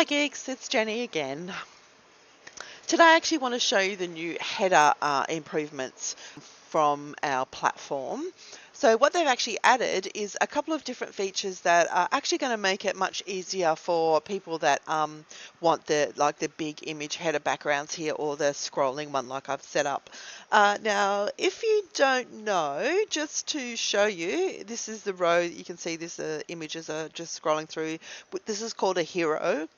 Hi geeks, it's Jenny again. Today I actually want to show you the new header improvements from our platform. So what they've actually added is a couple of different features that are actually going to make it much easier for people that want the big image header backgrounds here, or the scrolling one like I've set up. Now, if you don't know, just to show you, this is the row. You can see this images are just scrolling through. This is called a hero.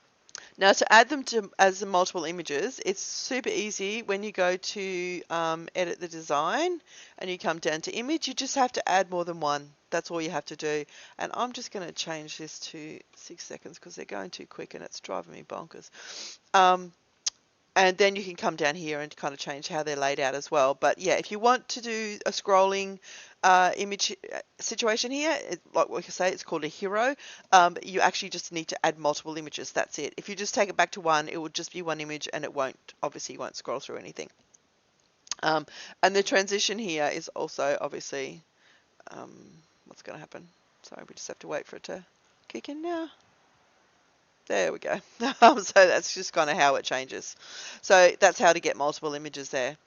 Now, to add them to as multiple images, it's super easy. When you go to edit the design and you come down to image, you just have to add more than one. That's all you have to do. And I'm just going to change this to 6 seconds because they're going too quick and it's driving me bonkers. And then you can come down here and kind of change how they're laid out as well. But yeah, if you want to do a scrolling image situation here, like we can say, it's called a hero. You actually just need to add multiple images. That's it. If you just take it back to one, it would just be one image, and it won't, obviously, you won't scroll through anything. And the transition here is also obviously what's going to happen. Sorry, we just have to wait for it to kick in now. There we go. So that's just kind of how it changes. So that's how to get multiple images there.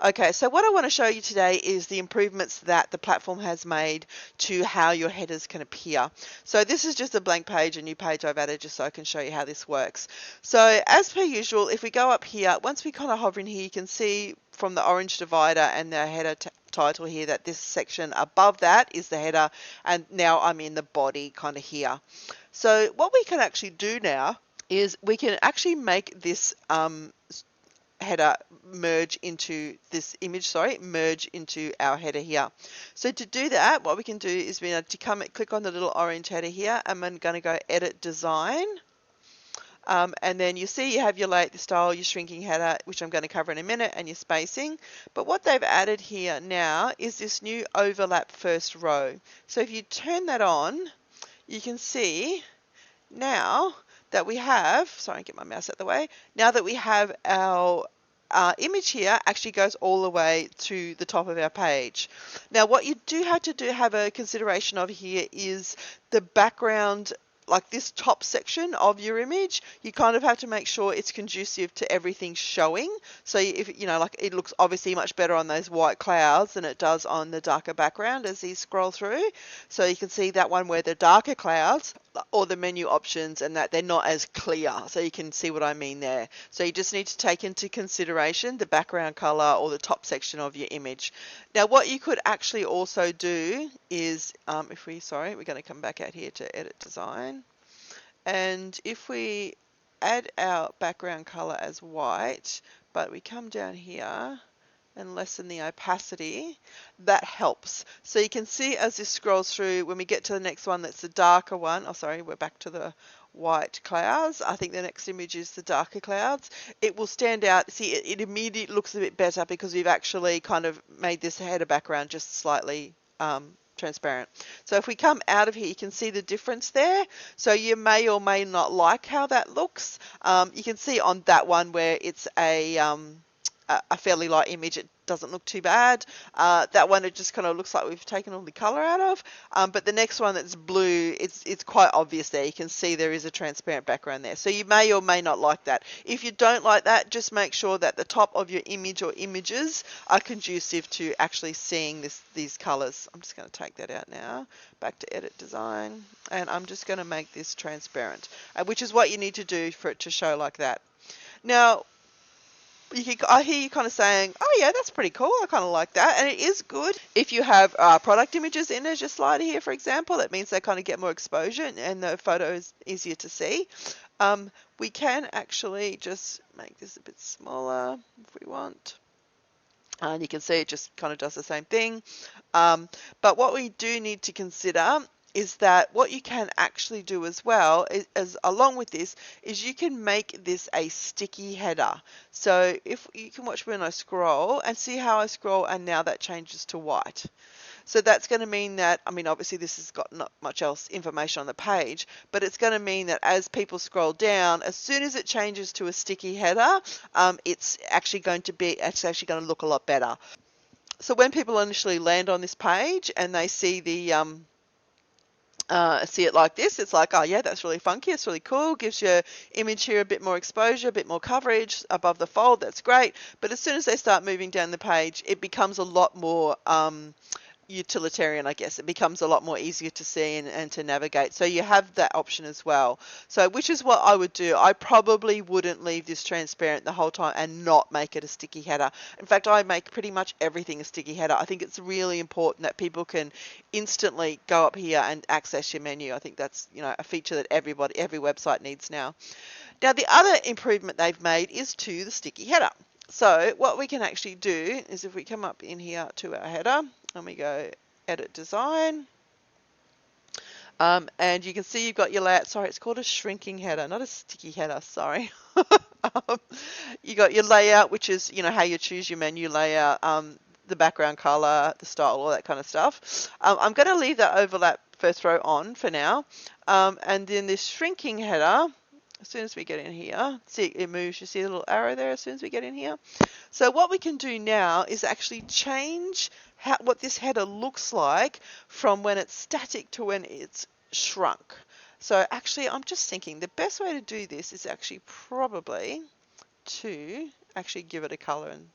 Okay, so what I want to show you today is the improvements that the platform has made to how your headers can appear. So this is just a blank page, a new page I've added just so I can show you how this works. So as per usual, if we go up here, once we kind of hover in here, you can see from the orange divider and the header title here that this section above that is the header, and now I'm in the body kind of here. So what we can actually do now is we can actually make this header merge into this image, merge into our header here. So to do that, what we can do is we need to click on the little orange header here, and I'm going to go edit design. And then you see you have your layout, your style, your shrinking header, which I'm going to cover in a minute, and your spacing. But what they've added here now is this new overlap first row. So if you turn that on, you can see now that we have, sorry, get my mouse out of the way, now that we have our image here actually goes all the way to the top of our page. Now what you do have a consideration of here is the background, like this top section of your image, you kind of have to make sure it's conducive to everything showing. So if like it looks obviously much better on those white clouds than it does on the darker background as you scroll through. So you can see that one where the darker clouds or the menu options and that they're not as clear. So you can see what I mean there. So you just need to take into consideration the background color or the top section of your image. Now what you could actually also do is we're going to come back out here to edit design. And if we add our background color as white, but we come down here and lessen the opacity, that helps. So you can see as this scrolls through, when we get to the next one that's the darker one, oh sorry, we're back to the white clouds. I think the next image is the darker clouds. It will stand out. See, it immediately looks a bit better because we've actually kind of made this header background just slightly transparent. So if we come out of here, you can see the difference there. So you may or may not like how that looks. You can see on that one where it's a fairly light image, it doesn't look too bad. That one, it just kind of looks like we've taken all the color out of. But the next one that's blue, it's quite obvious there. You can see there is a transparent background there. So you may or may not like that. If you don't like that, just make sure that the top of your image or images are conducive to actually seeing these colors. I'm just going to take that out now. Back to edit design. And I'm just going to make this transparent, which is what you need to do for it to show like that. Now, I hear you kind of saying, oh yeah, that's pretty cool, I kind of like that. And it is good if you have product images in as your slider here, for example. That means they kind of get more exposure and the photo is easier to see. We can actually just make this a bit smaller if we want. And you can see it just kind of does the same thing. But what we do need to consider is that what you can actually do as well is along with this is you can make this a sticky header. So if you can watch when I scroll and see how I scroll, and now that changes to white. So that's going to mean that, I mean, obviously this has got not much else information on the page, but it's going to mean that as people scroll down, as soon as it changes to a sticky header, it's actually going to look a lot better. So when people initially land on this page and they see the see it like this, it's like, oh yeah, that's really funky, it's really cool, gives your image here a bit more exposure, a bit more coverage above the fold, that's great. But as soon as they start moving down the page, it becomes a lot more utilitarian, I guess. It becomes a lot more easier to see and to navigate. So you have that option as well. So which is what I would do. I probably wouldn't leave this transparent the whole time and not make it a sticky header. In fact, I make pretty much everything a sticky header. I think it's really important that people can instantly go up here and access your menu. I think that's, you know, a feature that every website needs now. Now, the other improvement they've made is to the sticky header. So what we can actually do is if we come up in here to our header and we go edit design, and you can see you've got your layout. Sorry, it's called a shrinking header, not a sticky header, sorry. You got your layout, which is, you know, how you choose your menu layout, the background color, the style, all that kind of stuff. I'm going to leave that overlap first row on for now. And then this shrinking header, as soon as we get in here, see it moves, you see the little arrow there as soon as we get in here. So what we can do now is actually change what this header looks like from when it's static to when it's shrunk. So actually I'm just thinking the best way to do this is actually probably to actually give it a color, and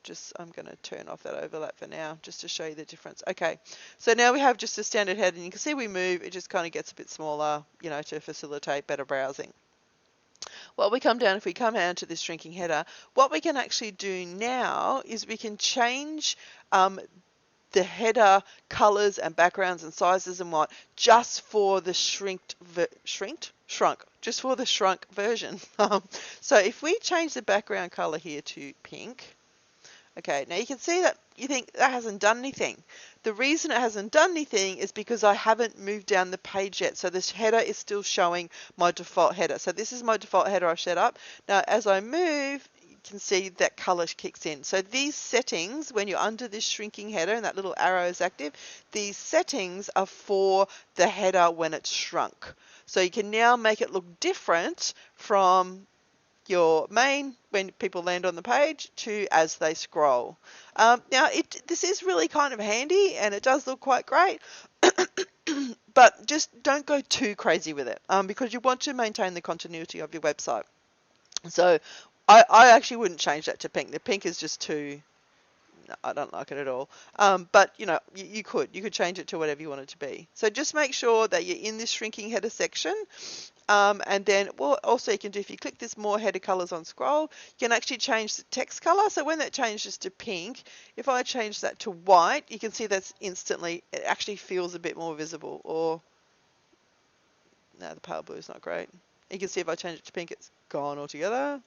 just I'm going to turn off that overlap for now just to show you the difference. Okay, so now we have just a standard header and you can see we move, it just kind of gets a bit smaller, you know, to facilitate better browsing. Well, if we come down to this shrinking header, what we can actually do now is we can change the header colors and backgrounds and sizes and what just for the shrunk, just for the shrunk version. So if we change the background color here to pink, okay, now you can see that you think that hasn't done anything. The reason it hasn't done anything is because I haven't moved down the page yet. So this header is still showing my default header. So this is my default header I've set up. Now as I move, you can see that color kicks in. So these settings, when you're under this shrinking header and that little arrow is active, these settings are for the header when it's shrunk. So you can now make it look different from your main when people land on the page to as they scroll. Now this is really kind of handy and it does look quite great, but just don't go too crazy with it because you want to maintain the continuity of your website. So I actually wouldn't change that to pink. The pink is just too, no, I don't like it at all. But you know, you could change it to whatever you want it to be. So just make sure that you're in this shrinking header section. And then also you can do, if you click this more header colors on scroll, you can actually change the text color. So when that changes to pink, if I change that to white, you can see that's instantly, it actually feels a bit more visible. Or, no, the pale blue is not great. You can see if I change it to pink, it's gone altogether.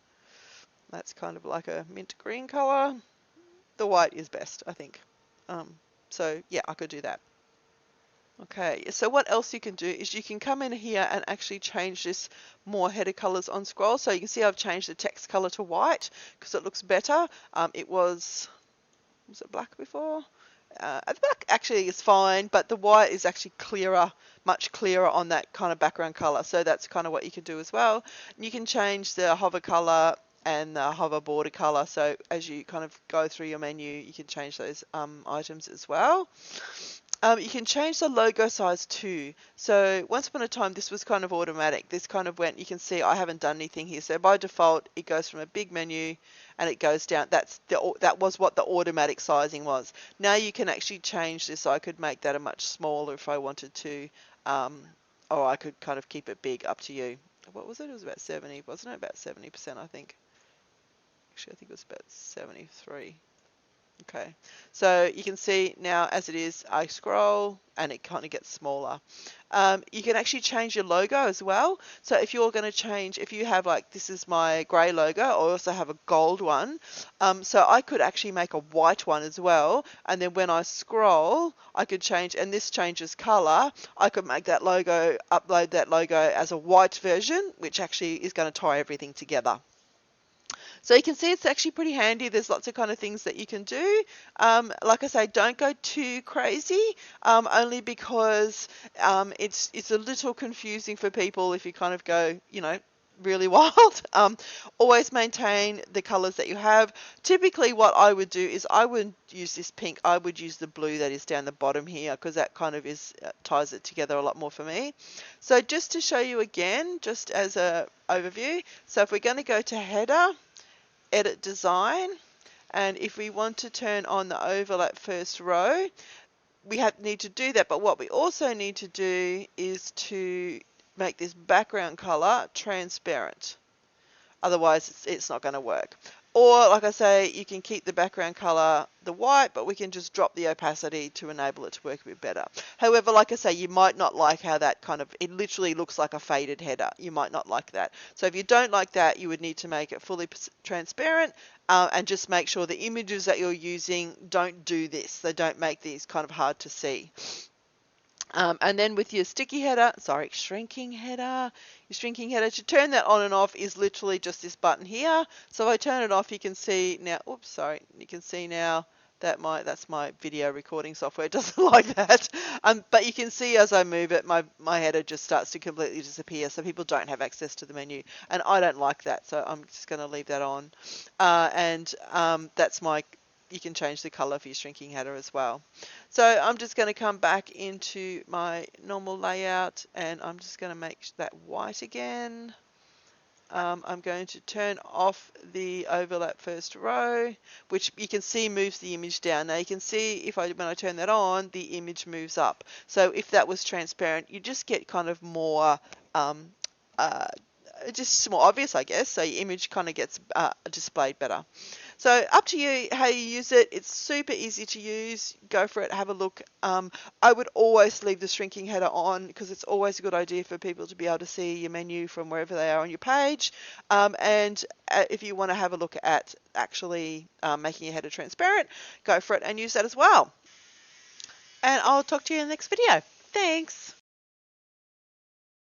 That's kind of like a mint green color. The white is best, I think. So yeah, I could do that. Okay, so what else you can do is you can come in here and actually change this more header colors on scroll. So you can see I've changed the text color to white because it looks better. It was it black before? The black actually is fine, but the white is actually clearer, much clearer on that kind of background color. So that's kind of what you can do as well. And you can change the hover color and the hover border color. So as you kind of go through your menu, you can change those items as well. You can change the logo size too. So once upon a time, this was kind of automatic. This kind of went, you can see I haven't done anything here. So by default, it goes from a big menu and it goes down. That was what the automatic sizing was. Now you can actually change this. So I could make that a much smaller if I wanted to, or I could kind of keep it big, up to you. What was it? It was about 70, wasn't it? About 70%, I think. Actually, I think it was about 73. Okay, so you can see now as it is, I scroll and it kind of gets smaller. You can actually change your logo as well. So if you're going to change, if you have like, this is my grey logo, I also have a gold one. So I could actually make a white one as well. And then when I scroll, I could change, and this changes color. I could make that logo, upload that logo as a white version, which actually is going to tie everything together. So you can see it's actually pretty handy. There's lots of kind of things that you can do. Like I say, don't go too crazy, only because it's a little confusing for people if you kind of go, you know, really wild. Always maintain the colors that you have. Typically what I would do is I wouldn't use this pink, I would use the blue that is down the bottom here, because that kind of is ties it together a lot more for me. So just to show you again, just as a overview, so if we're going to go to header, edit design, and if we want to turn on the overlap first row, we need to do that, but what we also need to do is to make this background color transparent. Otherwise, it's not going to work. Or, like I say, you can keep the background color the white, but we can just drop the opacity to enable it to work a bit better. However, like I say, you might not like how that kind of, it literally looks like a faded header. You might not like that. So if you don't like that, you would need to make it fully transparent, and just make sure the images that you're using don't do this. They don't make these kind of hard to see. And then with your shrinking header, to turn that on and off is literally just this button here. So if I turn it off, you can see now, you can see now that that's my video recording software. It doesn't like that. But you can see as I move it, my header just starts to completely disappear, so people don't have access to the menu. And I don't like that, so I'm just going to leave that on. That's you can change the color for your shrinking header as well. So I'm just going to come back into my normal layout, and I'm just going to make that white again. I'm going to turn off the overlap first row, which you can see moves the image down. Now you can see when I turn that on, the image moves up. So if that was transparent, you just get kind of more just more obvious, I guess. So your image kind of gets displayed better. So up to you how you use it. It's super easy to use. Go for it. Have a look. I would always leave the shrinking header on, because it's always a good idea for people to be able to see your menu from wherever they are on your page. And if you want to have a look at actually making your header transparent, go for it and use that as well. And I'll talk to you in the next video. Thanks.